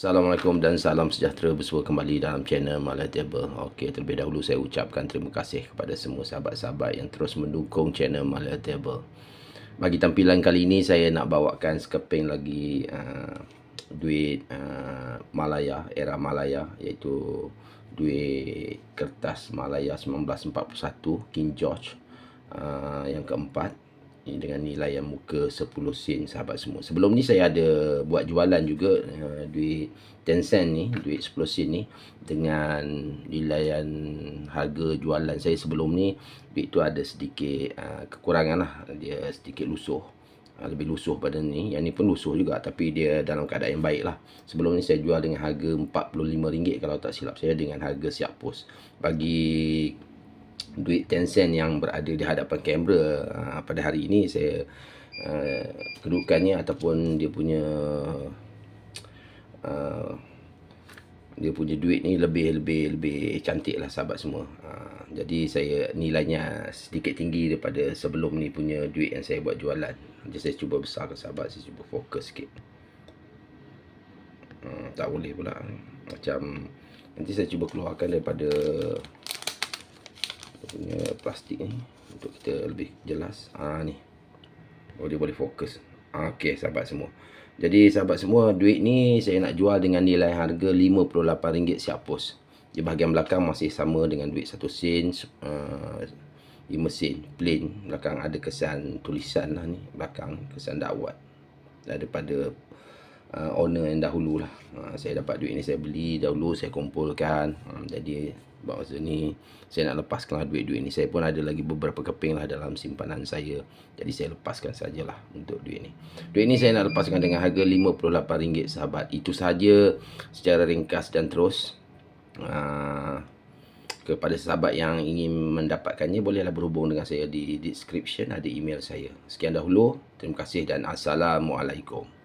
Assalamualaikum dan salam sejahtera bersua kembali dalam channel Malaya Table. Okey, terlebih dahulu saya ucapkan terima kasih kepada semua sahabat-sahabat yang terus mendukung channel Malaya Table. Bagi tampilan kali ini saya nak bawakan sekeping lagi duit Malaya, era Malaya, iaitu duit kertas Malaya 1941 King George yang keempat. Ini dengan nilaian muka 10 sen sahabat semua. Sebelum ni saya ada buat jualan juga duit 10 sen ni, duit 10 sen ni dengan nilaian harga jualan saya sebelum ni. Duit tu ada sedikit kekurangan lah, dia sedikit lusuh, lebih lusuh pada ni. Yang ni pun lusuh juga tapi dia dalam keadaan yang baik lah. Sebelum ni saya jual dengan harga RM45 kalau tak silap saya, dengan harga siap pos. Bagi duit 10 sen yang berada di hadapan kamera pada hari ini, saya kedudukannya ataupun dia punya duit ni lebih cantik lah sahabat semua. Jadi saya nilainya sedikit tinggi daripada sebelum ni punya duit yang saya buat jualan. Jadi saya cuba besarkan sahabat, saya cuba fokus sikit. Tak boleh pula, macam nanti saya cuba keluarkan daripada punya plastik ni untuk kita lebih jelas. Ni, dia boleh fokus. Okey sahabat semua, jadi sahabat semua, duit ni saya nak jual dengan nilai harga RM58 siap pos. Di bahagian belakang masih sama dengan duit 1 sen, 5 sen plain. Belakang ada kesan tulisan lah ni, belakang kesan dakwat daripada owner yang dahulu lah. Saya dapat duit ni, saya beli dahulu, saya kumpulkan. Jadi masa ni saya nak lepaskan duit-duit ni. Saya pun ada lagi beberapa keping lah dalam simpanan saya, jadi saya lepaskan sajalah untuk duit ni. Duit ni saya nak lepaskan dengan harga RM58 sahabat. Itu sahaja secara ringkas dan terus. Kepada sahabat yang ingin mendapatkannya, bolehlah berhubung dengan saya di description, ada email saya. Sekian dahulu, terima kasih dan Assalamualaikum.